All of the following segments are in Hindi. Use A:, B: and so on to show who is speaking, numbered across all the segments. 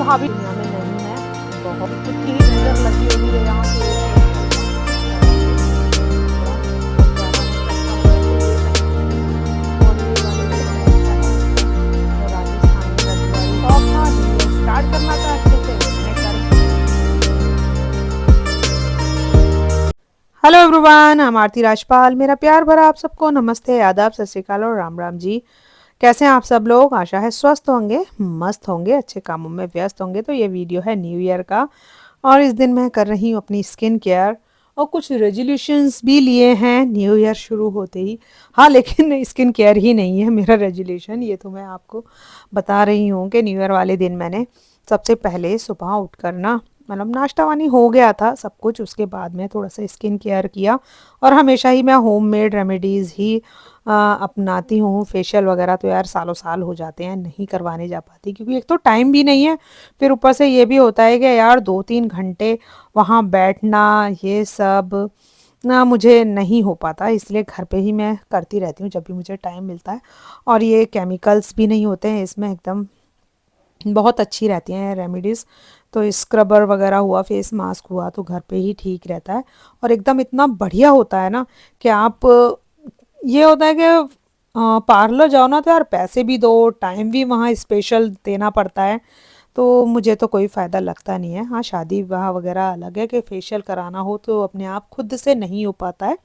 A: हावी दुनिया में नहीं है। बहुत कितनी ही नजर लगी हुई है यहाँ पे। स्टार्ट करना था अच्छे से, मैंने कर। हेलो एवरीवन, I'm आरती राजपाल। मेरा प्यार भरा आप सबको नमस्ते, आदाब, सत श्री अकाल और राम राम जी। कैसे हैं आप सब लोग? आशा है स्वस्थ होंगे, मस्त होंगे, अच्छे कामों में व्यस्त होंगे। तो ये वीडियो है न्यू ईयर का और इस दिन मैं कर रही हूँ अपनी स्किन केयर और कुछ रेजोल्यूशंस भी लिए हैं न्यू ईयर शुरू होते ही। हाँ, लेकिन स्किन केयर ही नहीं है मेरा रेजोल्यूशन। ये तो मैं आपको बता रही हूँ कि न्यू ईयर वाले दिन मैंने सबसे पहले सुबह उठकर ना, मतलब नाश्ता वानी हो गया था सब कुछ, उसके बाद में थोड़ा सा स्किन केयर किया। और हमेशा ही मैं होममेड रेमेडीज़ ही अपनाती हूँ। फेशियल वगैरह तो यार सालों साल हो जाते हैं, नहीं करवाने जा पाती क्योंकि एक तो टाइम भी नहीं है, फिर ऊपर से ये भी होता है कि यार 2-3 घंटे वहाँ बैठना, ये सब ना मुझे नहीं हो पाता। इसलिए घर पे ही मैं करती रहती हूँ जब भी मुझे टाइम मिलता है। और ये केमिकल्स भी नहीं होते हैं इसमें, एकदम बहुत अच्छी रहती हैं रेमेडीज़। तो स्क्रबर वगैरह हुआ, फेस मास्क हुआ, तो घर पे ही ठीक रहता है। और एकदम इतना बढ़िया होता है ना कि आप, ये होता है कि पार्लर जाओ ना तो यार पैसे भी दो, टाइम भी वहाँ स्पेशल देना पड़ता है। तो मुझे तो कोई फ़ायदा लगता नहीं है। हाँ, शादी विवाह वगैरह अलग है कि फेशियल कराना हो तो अपने आप खुद से नहीं हो पाता है,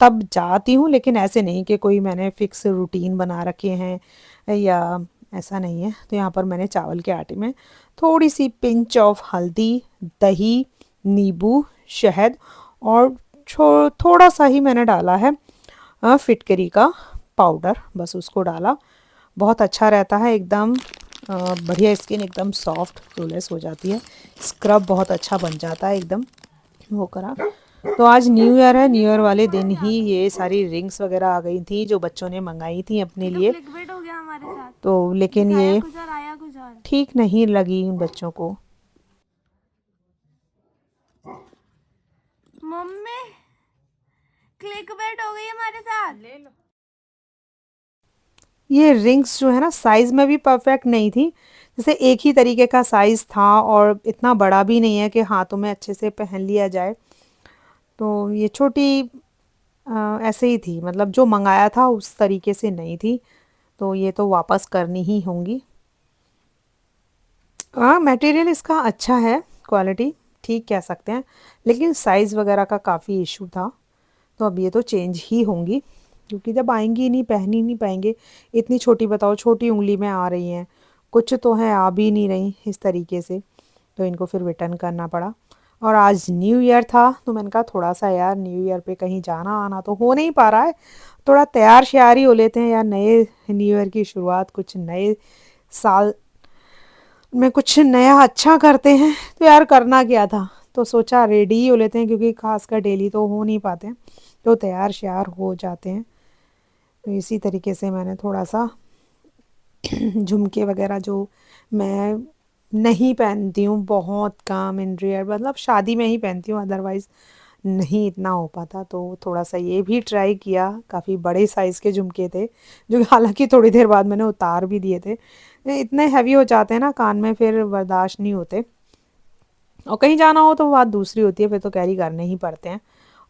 A: तब जाती हूँ। लेकिन ऐसे नहीं कि कोई मैंने फ़िक्स रूटीन बना रखे हैं या ऐसा नहीं है। तो यहाँ पर मैंने चावल के आटे में थोड़ी सी पिंच ऑफ हल्दी, दही, नींबू, शहद और थोड़ा सा ही मैंने डाला है फिटकरी का पाउडर, बस उसको डाला। बहुत अच्छा रहता है एकदम, बढ़िया। स्किन एकदम सॉफ्ट फ्लॉलेस हो जाती है, स्क्रब बहुत अच्छा बन जाता है एकदम वो करा। तो आज न्यू ईयर है, न्यू ईयर वाले दिन ही ये सारी रिंग्स वगैरह आ गई थी जो बच्चों ने मंगाई थी अपने लिए।
B: क्लिकबेट हो गया हमारे साथ।
A: तो लेकिन
B: दिखाया
A: ये
B: कुछ और आया कुछ और।
A: ठीक नहीं लगी इन बच्चों को।
B: मम्मी क्लिकबेट हो गई हमारे साथ। ले लो।
A: ये रिंग्स जो है ना, साइज़ में भी परफेक्ट नहीं थी। जैसे एक ही तरीके का साइज़ था और इतना बड़ा भी नहीं है कि हाथों में अच्छे से पहन लिया जाए। तो ये छोटी ऐसे ही थी, मतलब जो मंगाया था उस तरीके से नहीं थी। तो ये तो वापस करनी ही होंगी। हाँ, मटेरियल इसका अच्छा है, क्वालिटी ठीक कह सकते हैं, लेकिन साइज़ वगैरह का काफ़ी इशू था। तो अब ये तो चेंज ही होंगी क्योंकि जब आएंगी नहीं, पहन ही नहीं पाएंगे। इतनी छोटी, बताओ, छोटी उंगली में आ रही हैं, कुछ तो है आ भी नहीं रही इस तरीके से। तो इनको फिर रिटर्न करना पड़ा। और आज न्यू ईयर था तो मैंने कहा थोड़ा सा यार न्यू ईयर पे कहीं जाना आना तो हो नहीं पा रहा है, थोड़ा तैयार श्यार ही हो लेते हैं यार। नए न्यू ईयर की शुरुआत, कुछ नए साल में कुछ नया अच्छा करते हैं। तो यार करना क्या था, तो सोचा रेडी ही हो लेते हैं क्योंकि खासकर डेली तो हो नहीं पाते हैं, तो तैयार श्यार हो जाते हैं। तो इसी तरीके से मैंने थोड़ा सा झुमके वगैरह जो मैं नहीं पहनती हूँ, बहुत कम, इन रेयर, मतलब शादी में ही पहनती हूँ, अदरवाइज़ नहीं इतना हो पाता। तो थोड़ा सा ये भी ट्राई किया। काफ़ी बड़े साइज़ के झुमके थे जो हालांकि थोड़ी देर बाद मैंने उतार भी दिए थे। इतने हैवी हो जाते हैं ना कान में, फिर बर्दाश्त नहीं होते। और कहीं जाना हो तो बात दूसरी होती है, फिर तो कैरी करने ही पड़ते हैं।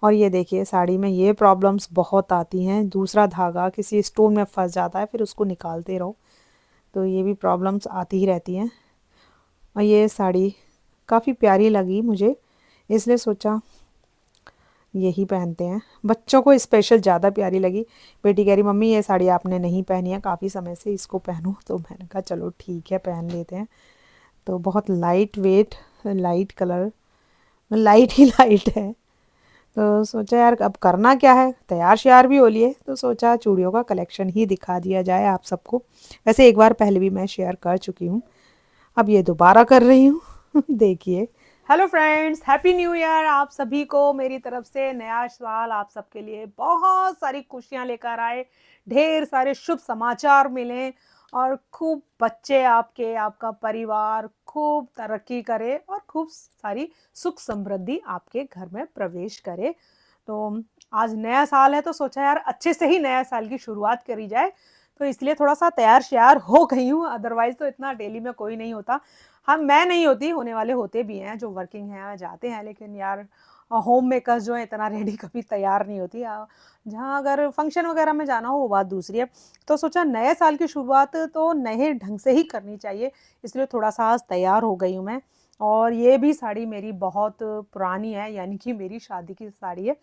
A: और ये देखिए साड़ी में ये प्रॉब्लम्स बहुत आती हैं, दूसरा धागा किसी स्टोन में फंस जाता है, फिर उसको निकालते रहो। तो ये भी प्रॉब्लम्स आती ही रहती हैं। और ये साड़ी काफ़ी प्यारी लगी मुझे, इसलिए सोचा यही पहनते हैं। बच्चों को स्पेशल ज़्यादा प्यारी लगी। बेटी कह रही मम्मी ये साड़ी आपने नहीं पहनी है काफ़ी समय से, इसको पहनो। तो मैंने कहा चलो ठीक है, पहन लेते हैं। तो बहुत light weight, light colour, light ही लाइट है। तो सोचा यार अब करना क्या है, तैयार श्यार भी हो लिए, तो सोचा चूड़ियों का कलेक्शन ही दिखा दिया जाए आप सबको। वैसे एक बार पहले भी मैं शेयर कर चुकी हूँ, अब ये दोबारा कर रही हूँ देखिए। Hello friends, happy new year आप सभी को मेरी तरफ से। नया साल आप सबके लिए बहुत सारी खुशियाँ लेकर आए, ढेर सारे शुभ समाचार मिले और खूब बच्चे आपके, आपका परिवार खूब तरक्की करे और खूब सारी सुख समृद्धि आपके घर में प्रवेश करे। तो आज नया साल है तो सोचा यार अच्छे से ही नया साल की शुरुआत करी जाए, तो इसलिए थोड़ा सा तैयार श्यार हो गई हूँ। अदरवाइज तो इतना डेली में कोई नहीं होता। हाँ, मैं नहीं होती, होने वाले होते भी हैं जो वर्किंग हैं, जाते हैं, लेकिन यार होम मेकर्स जो है इतना रेडी कभी तैयार नहीं होती। जहाँ अगर फंक्शन वगैरह में जाना हो वो बात दूसरी है। तो सोचा नए साल की शुरुआत तो नए ढंग से ही करनी चाहिए, इसलिए थोड़ा-सा आज तैयार हो गई हूँ मैं। और ये भी साड़ी मेरी बहुत पुरानी है, यानी कि मेरी शादी की साड़ी है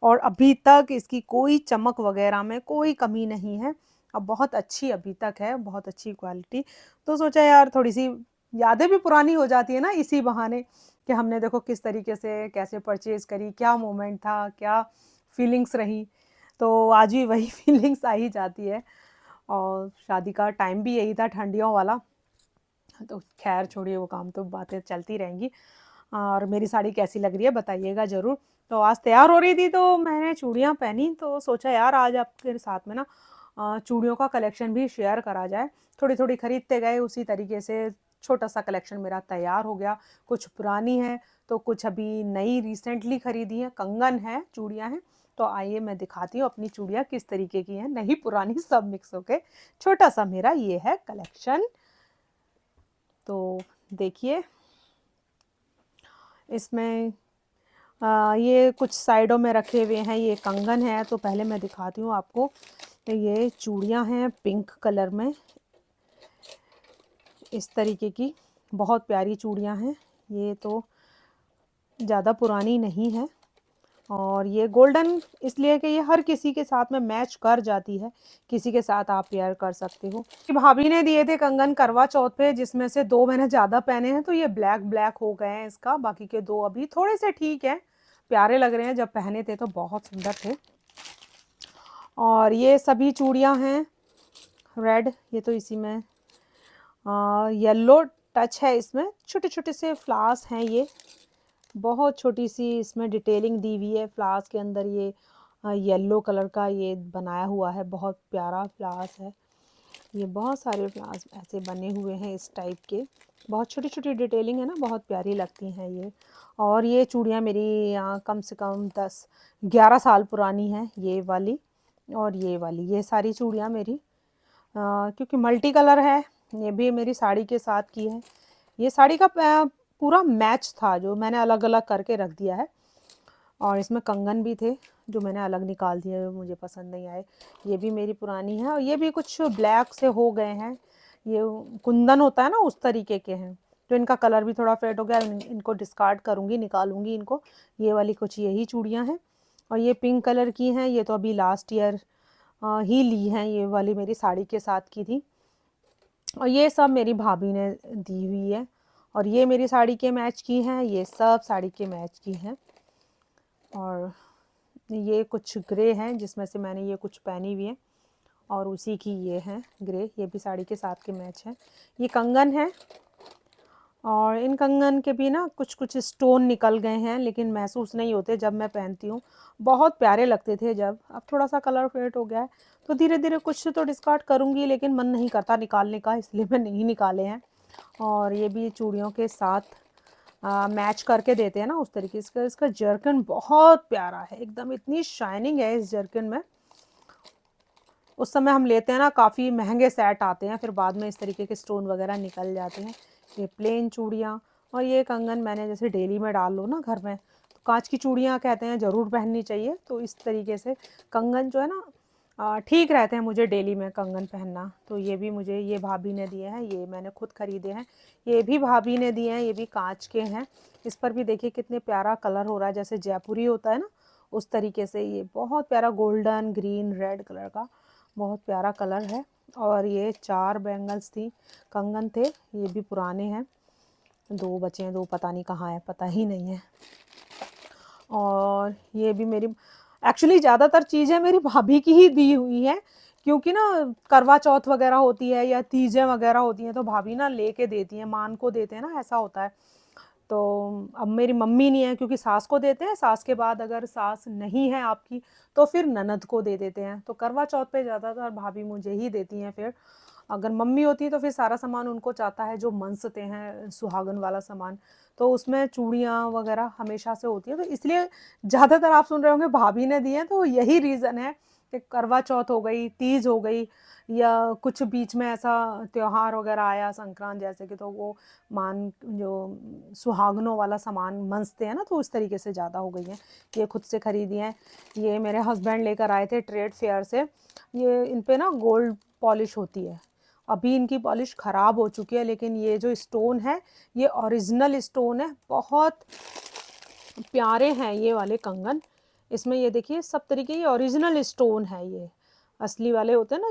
A: और अभी तक इसकी कोई चमक वगैरह में कोई कमी नहीं है। अब बहुत अच्छी अभी तक है, बहुत अच्छी क्वालिटी। तो सोचा यार थोड़ी-सी यादें भी पुरानी हो जाती है ना इसी बहाने, कि हमने देखो किस तरीके से कैसे परचेज़ करी, क्या मोमेंट था, क्या फीलिंग्स रही। तो आज भी वही फीलिंग्स आ ही जाती है और शादी का टाइम भी यही था ठंडियों वाला। तो ख़ैर छोड़िए वो काम तो बातें चलती रहेंगी। और मेरी साड़ी कैसी लग रही है बताइएगा ज़रूर। तो आज तैयार हो रही थी तो मैंने चूड़ियाँ पहनी तो सोचा यार आज आपके साथ में ना चूड़ियों का कलेक्शन भी शेयर करा जाए। थोड़ी-थोड़ी खरीदते गए उसी तरीके से छोटा-सा कलेक्शन मेरा तैयार हो गया। कुछ पुरानी है तो कुछ अभी नई रिसेंटली खरीदी है, कंगन है, चूड़ियाँ हैं। तो आइए मैं दिखाती हूँ अपनी चूड़ियाँ किस तरीके की हैं, नई पुरानी सब मिक्स होके छोटा-सा मेरा ये है कलेक्शन। तो देखिए इसमें ये कुछ साइडों में रखे हुए हैं, ये कंगन है तो पहले मैं दिखाती हूँ आपको। ये चूड़ियाँ हैं पिंक कलर में, इस तरीके की बहुत प्यारी चूड़ियाँ हैं। ये तो ज़्यादा पुरानी नहीं है और ये गोल्डन इसलिए कि ये हर किसी के साथ में मैच कर जाती है, किसी के साथ आप पेयर कर सकते हो। कि भाभी ने दिए थे कंगन करवा चौथ पे जिसमें से 2 मैंने ज़्यादा पहने हैं तो ये ब्लैक ब्लैक हो गए हैं इसका, बाकी के 2 अभी थोड़े से ठीक हैं, प्यारे लग रहे हैं, जब पहने थे तो बहुत सुंदर थे। और ये सभी चूड़ियाँ हैं रेड, ये तो इसी में येलो टच है, इसमें छोटे-छोटे से फ्लावर्स हैं ये, बहुत छोटी-सी इसमें डिटेलिंग दी हुई है फ्लावर्स के अंदर ये येलो कलर का ये बनाया हुआ है, बहुत प्यारा फ्लावर्स है। ये बहुत सारे फ्लावर्स ऐसे बने हुए हैं इस टाइप के, बहुत छोटी-छोटी डिटेलिंग है ना, बहुत प्यारी लगती हैं ये। और ये चूड़ियाँ मेरी कम से कम 10-11 साल पुरानी हैं, ये वाली और ये वाली, ये सारी चूड़ियाँ मेरी क्योंकि मल्टी कलर है, ये भी मेरी साड़ी के साथ की है। ये साड़ी का पूरा मैच था जो मैंने अलग-अलग करके रख दिया है और इसमें कंगन भी थे जो मैंने अलग निकाल दिए, मुझे पसंद नहीं आए। ये भी मेरी पुरानी है और ये भी कुछ ब्लैक से हो गए हैं, ये कुंदन होता है ना उस तरीके के हैं, तो इनका कलर भी थोड़ा फेड हो गया, इनको डिस्कार्ड करूँगी, निकालूँगी इनको। ये वाली कुछ यही चूड़ियाँ हैं और ये पिंक कलर की हैं, ये तो अभी लास्ट ईयर ही ली हैं, ये वाली मेरी साड़ी के साथ की थी। और ये सब मेरी भाभी ने दी हुई है और ये मेरी साड़ी के मैच की हैं, ये सब साड़ी के मैच की हैं। और ये कुछ ग्रे हैं जिसमें से मैंने ये कुछ पहनी हुई है और उसी की ये हैं ग्रे, ये भी साड़ी के साथ के मैच हैं। ये कंगन है और इन कंगन के भी ना कुछ-कुछ स्टोन निकल गए हैं, लेकिन महसूस नहीं होते जब मैं पहनती हूँ। बहुत प्यारे लगते थे जब, अब थोड़ा-सा कलर फेड हो गया है, तो धीरे-धीरे कुछ तो डिस्कार्ड करूँगी, लेकिन मन नहीं करता निकालने का, इसलिए मैं नहीं निकाले हैं। और ये भी चूड़ियों के साथ मैच करके देते हैं ना उस तरीके से। इसका जर्किन बहुत प्यारा है, एकदम इतनी शाइनिंग है इस जर्किन में। उस समय हम लेते हैं ना काफ़ी महँगे सेट आते हैं, फिर बाद में इस तरीके के स्टोन वगैरह निकल जाते हैं। ये प्लेन चूड़ियाँ और ये कंगन मैंने जैसे डेली में डाल लो ना घर में, तो काँच की चूड़ियाँ कहते हैं ज़रूर पहननी चाहिए, तो इस तरीके से कंगन जो है ना ठीक रहते हैं मुझे डेली में कंगन पहनना। तो ये भी मुझे ये भाभी ने दिए हैं, ये मैंने खुद खरीदे हैं। ये भी भाभी ने दिए हैं, ये भी काँच के हैं। इस पर भी देखिए कितने प्यारा कलर हो रहा है, जैसे जयपुरी होता है ना, उस तरीके से ये बहुत प्यारा गोल्डन, ग्रीन, रेड कलर का बहुत प्यारा कलर है। और ये 4 बैंगल्स थी, कंगन थे, ये भी पुराने हैं। 2 बचे हैं, 2 पता नहीं कहाँ हैं, पता ही नहीं है। और ये भी मेरी एक्चुअली ज़्यादातर चीज़ें मेरी भाभी की ही दी हुई हैं, क्योंकि ना करवा चौथ वगैरह होती है या तीजें वगैरह होती हैं तो भाभी ना लेके देती हैं, मान को देते हैं ना, ऐसा होता है। तो अब मेरी मम्मी नहीं है क्योंकि सास को देते हैं, सास के बाद अगर सास नहीं है आपकी तो फिर ननद को दे देते हैं। तो करवा चौथ पे ज़्यादातर भाभी मुझे ही देती हैं। फिर अगर मम्मी होती तो फिर सारा सामान उनको चाहता है जो मनसते हैं सुहागन वाला सामान, तो उसमें चूड़ियाँ वगैरह हमेशा से होती है, तो इसलिए ज़्यादातर आप सुन रहे होंगे भाभी ने दिए हैं, तो यही रीज़न है करवा चौथ हो गई, तीज हो गई, या कुछ बीच में ऐसा त्योहार वगैरह आया संक्रांत जैसे कि, तो वो मान जो सुहागनों वाला सामान मंजते हैं ना, तो उस तरीके से ज़्यादा हो गई हैं। ये खुद से खरीदी हैं। ये मेरे हस्बैंड लेकर आए थे ट्रेड फेयर से। ये इन पे ना गोल्ड पॉलिश होती है। अभी इनकी पॉलिश ख़राब हो चुकी है, लेकिन ये जो स्टोन है ये ओरिजिनल स्टोन है। बहुत प्यारे हैं ये वाले कंगन। इसमें ये देखिए सब तरीके ये ओरिजिनल स्टोन है। ये असली वाले होते हैं ना,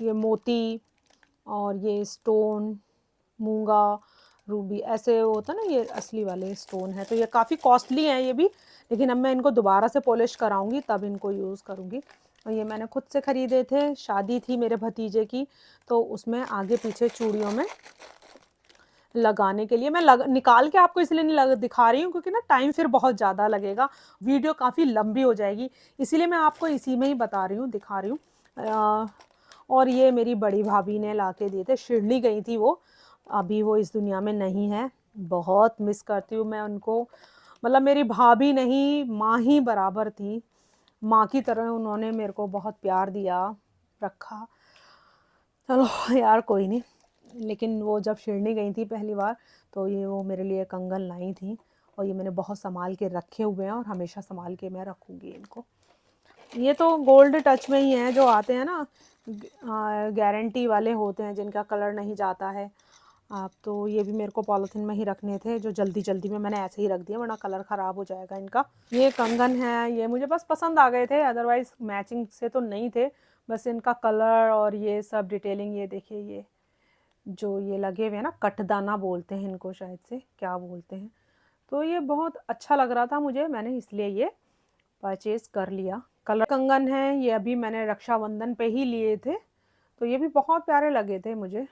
A: ये मोती और ये स्टोन, मूंगा, रूबी, ऐसे होता है ना, ये असली वाले स्टोन है। तो ये काफ़ी कॉस्टली हैं ये भी, लेकिन अब मैं इनको दोबारा से पॉलिश कराऊंगी तब इनको यूज़ करूंगी। और ये मैंने खुद से ख़रीदे थे। शादी थी मेरे भतीजे की, तो उसमें आगे पीछे चूड़ियों में लगाने के लिए मैं निकाल के आपको इसलिए नहीं दिखा रही हूँ, क्योंकि ना टाइम फिर बहुत ज़्यादा लगेगा, वीडियो काफ़ी लंबी हो जाएगी, इसीलिए मैं आपको इसी में ही बता रही हूँ, दिखा रही हूँ। और ये मेरी बड़ी भाभी ने ला के दिए थे। शिरडी गई थी वो, अभी वो इस दुनिया में नहीं है। बहुत मिस करती हूँ मैं उनको। मतलब मेरी भाभी नहीं, माँ ही बराबर थी। माँ की तरह उन्होंने मेरे को बहुत प्यार दिया, रखा। चलो यार कोई नहीं। लेकिन वो जब शिरडी गई थी पहली बार, तो ये वो मेरे लिए कंगन लाई थी, और ये मैंने बहुत संभाल के रखे हुए हैं, और हमेशा संभाल के मैं रखूँगी इनको। ये तो गोल्ड टच में ही हैं, जो आते हैं ना गारंटी वाले होते हैं, जिनका कलर नहीं जाता है। आप तो ये भी मेरे को पॉलीथीन में ही रखने थे, जो जल्दी जल्दी में मैंने ऐसे ही रख दिया, वरना कलर ख़राब हो जाएगा इनका। ये कंगन है, ये मुझे बस पसंद आ गए थे, अदरवाइज़ मैचिंग से तो नहीं थे। बस इनका कलर और ये सब डिटेलिंग, ये देखिए, ये जो ये लगे हुए हैं ना, कटदाना बोलते हैं इनको, शायद से क्या बोलते हैं। तो ये बहुत अच्छा लग रहा था मुझे, मैंने इसलिए ये परचेज़ कर लिया। कलर कंगन है ये, अभी मैंने रक्षाबंधन पे ही लिए थे, तो ये भी बहुत प्यारे लगे थे मुझे।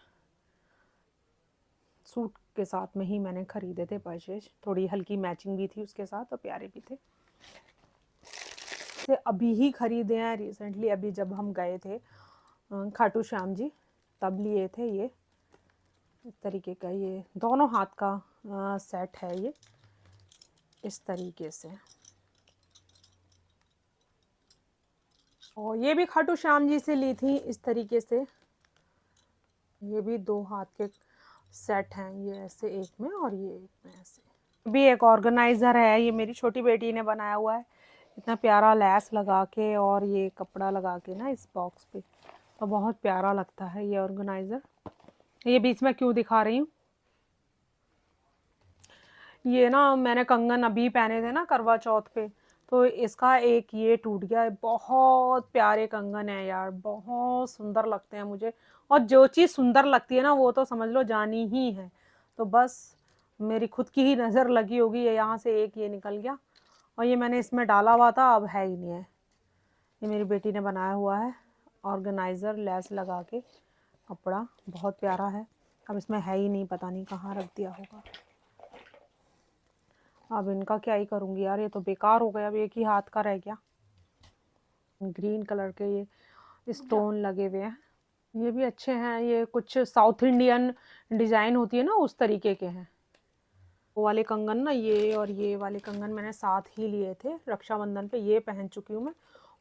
A: सूट के साथ में ही मैंने ख़रीदे थे परचेज, थोड़ी हल्की मैचिंग भी थी उसके साथ, और प्यारे भी थे। से अभी ही ख़रीदे हैं रिसेंटली, अभी जब हम गए थे खाटू श्याम जी, तब लिए थे ये। इस तरीके का ये दोनों हाथ का सेट है ये, इस तरीके से। और ये भी खाटू श्याम जी से ली थी इस तरीके से। ये भी 2 हाथ के सेट हैं, ये ऐसे एक में और ये एक में ऐसे। भी एक ऑर्गेनाइज़र है, ये मेरी छोटी बेटी ने बनाया हुआ है, इतना प्यारा लैस लगा के और ये कपड़ा लगा के ना इस बॉक्स पे, तो बहुत प्यारा लगता है ये ऑर्गेनाइज़र। ये बीच में क्यों दिखा रही हूँ, ये ना मैंने कंगन अभी पहने थे ना करवा चौथ पे, तो इसका एक ये टूट गया है। बहुत प्यारे कंगन है यार, बहुत सुंदर लगते हैं मुझे, और जो चीज़ सुंदर लगती है ना, वो तो समझ लो जानी ही है। तो बस मेरी खुद की ही नज़र लगी होगी, ये यहाँ से एक ये निकल गया, और ये मैंने इसमें डाला हुआ था, अब है ही नहीं है। ये मेरी बेटी ने बनाया हुआ है ऑर्गेनाइज़र, लैस लगा के कपड़ा, बहुत प्यारा है। अब इसमें है ही नहीं, पता नहीं कहाँ रख दिया होगा। अब इनका क्या ही करूँगी यार, ये तो बेकार हो गया। अब एक ही हाथ का रह गया। ग्रीन कलर के ये स्टोन लगे हुए हैं, ये भी अच्छे हैं। ये कुछ साउथ इंडियन डिज़ाइन होती है ना, उस तरीके के हैं वो वाले कंगन ना। ये और ये वाले कंगन मैंने साथ ही लिए थे रक्षाबंधन पे, ये पहन चुकी हूँ मैं।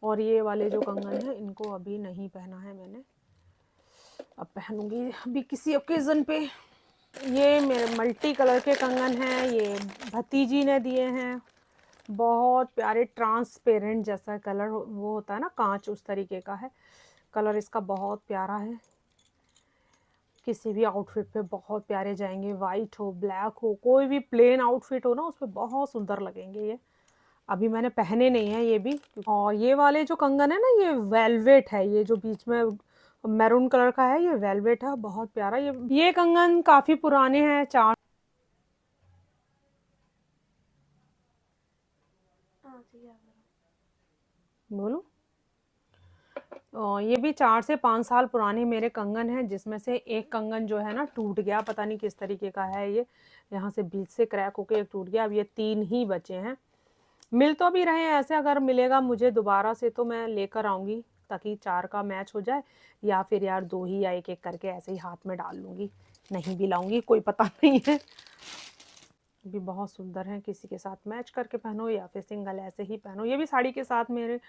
A: और ये वाले जो कंगन हैं, इनको अभी नहीं पहना है मैंने, अब पहनूंगी अभी किसी ओकेज़न पे। ये मेरे मल्टी कलर के कंगन हैं, ये भतीजी ने दिए हैं। बहुत प्यारे ट्रांसपेरेंट जैसा कलर वो होता है ना, कांच, उस तरीके का है कलर इसका, बहुत प्यारा है। किसी भी आउटफिट पे बहुत प्यारे जाएंगे, वाइट हो, ब्लैक हो, कोई भी प्लेन आउटफिट हो ना, उस पर बहुत सुंदर लगेंगे ये। अभी मैंने पहने नहीं है ये भी। और ये वाले जो कंगन है ना, ये वेलवेट है, ये जो बीच में मैरून कलर का है, ये वेलवेट है, बहुत प्यारा। ये कंगन काफ़ी पुराने हैं, 4 बोलूं, ये भी 4 से 5 साल पुराने मेरे कंगन हैं, जिसमें से एक कंगन जो है ना टूट गया, पता नहीं किस तरीके का है ये, यहाँ से बीच से क्रैक होके एक टूट गया। अब ये 3 ही बचे हैं। मिल तो भी रहे हैं ऐसे, अगर मिलेगा मुझे दोबारा से तो मैं लेकर आऊँगी, ताकि 4 का मैच हो जाए, या फिर यार 2 ही या एक एक करके ऐसे ही हाथ में डाल लूँगी, नहीं भी लाऊँगी, कोई पता नहीं है। भी बहुत सुंदर हैं, किसी के साथ मैच करके पहनो या फिर सिंगल ऐसे ही पहनो। ये भी साड़ी के साथ मेरे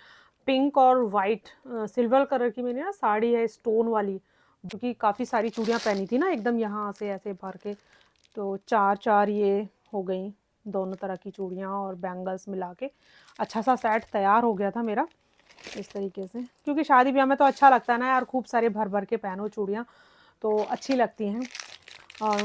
A: पिंक और वाइट सिल्वर कलर की मेरी ना साड़ी है स्टोन वाली, क्योंकि काफ़ी सारी चूड़ियाँ पहनी थी ना एकदम यहाँ से ऐसे भर के, तो चार चार ये हो गई दोनों तरह की चूड़ियाँ और बैंगल्स मिला के अच्छा सा सेट तैयार हो गया था मेरा इस तरीके से। क्योंकि शादी ब्याह में तो अच्छा लगता है ना यार, खूब सारे भर भर के पहनो चूड़ियाँ तो अच्छी लगती हैं, और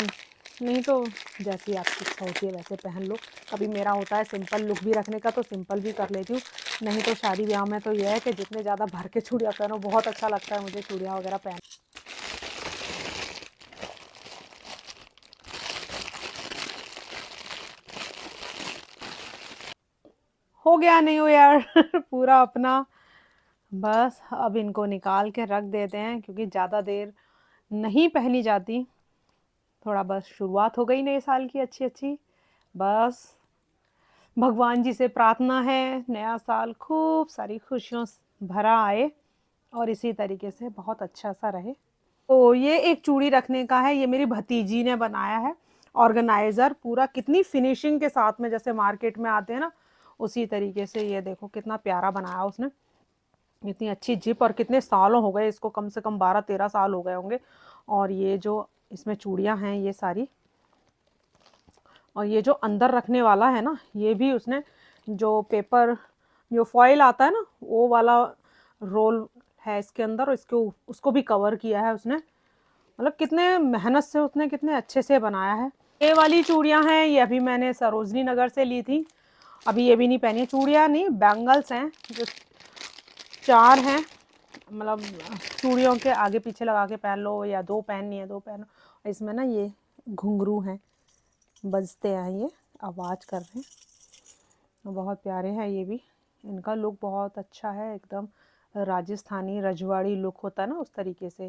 A: नहीं तो जैसी आपकी इच्छा होती है वैसे पहन लो। कभी मेरा होता है सिंपल लुक भी रखने का तो सिंपल भी कर लेती हूँ, नहीं तो शादी ब्याह में तो यह है कि जितने ज़्यादा भर के चूड़ियाँ पहनो बहुत अच्छा लगता है मुझे चूड़ियाँ वगैरह पहन। हो गया नहीं हो यार पूरा अपना, बस अब इनको निकाल के रख देते हैं क्योंकि ज़्यादा देर नहीं पहनी जाती। थोड़ा बस शुरुआत हो गई नए साल की अच्छी अच्छी, बस भगवान जी से प्रार्थना है नया साल खूब सारी खुशियों से भरा आए और इसी तरीके से बहुत अच्छा सा रहे। तो ये एक चूड़ी रखने का है, ये मेरी भतीजी ने बनाया है ऑर्गेनाइजर पूरा, कितनी फिनिशिंग के साथ में जैसे मार्केट में आते हैं ना उसी तरीके से। ये देखो कितना प्यारा बनाया उसने, इतनी अच्छी जिप, और कितने सालों हो गए इसको, कम से कम 12-13 साल हो गए होंगे। और ये जो इसमें चूड़ियां हैं ये सारी, और ये जो अंदर रखने वाला है ना ये भी उसने जो पेपर जो फॉइल आता है ना वो वाला रोल है इसके अंदर, और इसके उसको भी कवर किया है उसने। मतलब कितने मेहनत से उसने कितने अच्छे से बनाया है। ये वाली चूड़ियां हैं, ये अभी मैंने सरोजनी नगर से ली थी, अभी ये भी नहीं पहनी है। चूड़ियां नहीं बैंगल्स हैं जो 4 हैं, मतलब चूड़ियों के आगे पीछे लगा के पहन लो या 2 पहननी है 2 पहनो। इसमें ना ये घुंघरू हैं, बजते हैं ये, आवाज़ कर रहे हैं, बहुत प्यारे हैं ये भी। इनका लुक बहुत अच्छा है, एकदम राजस्थानी रजवाड़ी लुक होता है ना उस तरीके से।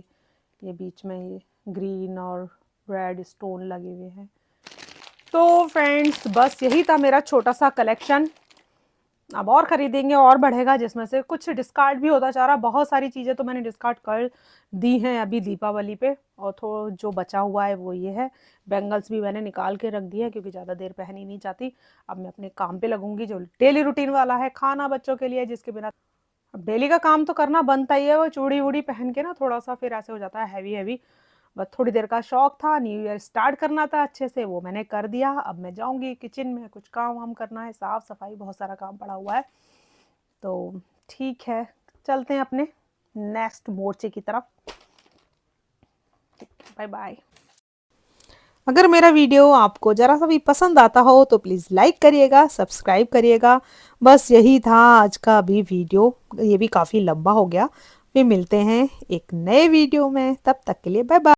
A: ये बीच में ये ग्रीन और रेड स्टोन लगे हुए हैं। तो फ्रेंड्स बस यही था मेरा छोटा सा कलेक्शन, अब और ख़रीदेंगे और बढ़ेगा, जिसमें से कुछ डिस्कार्ड भी होता जा रहा। बहुत सारी चीज़ें तो मैंने डिस्कार्ड कर दी हैं अभी दीपावली पे, और थोड़ा जो बचा हुआ है वो ये है। बैंगल्स भी मैंने निकाल के रख दी है क्योंकि ज़्यादा देर पहनी नहीं चाहती। अब मैं अपने काम पे लगूंगी जो डेली रूटीन वाला है, खाना बच्चों के लिए, जिसके बिना अब डेली का काम तो करना बनता ही है। वो चूड़ी वूड़ी पहन के ना थोड़ा सा फिर ऐसे हो जाता है हैवी हैवी। बस थोड़ी देर का शौक था, न्यू ईयर स्टार्ट करना था अच्छे से, वो मैंने कर दिया। अब मैं जाऊंगी किचन में, कुछ काम वाम करना है, साफ सफाई बहुत सारा काम पड़ा हुआ है। तो ठीक है, चलते हैं अपने नेक्स्ट मोर्चे की तरफ। Bye bye. अगर मेरा वीडियो आपको ज़रा सा भी पसंद आता हो तो प्लीज़ लाइक करिएगा, सब्सक्राइब करिएगा। बस यही था आज का भी वीडियो, ये भी काफ़ी लंबा हो गया। फिर मिलते हैं एक नए वीडियो में, तब तक के लिए बाय बाय।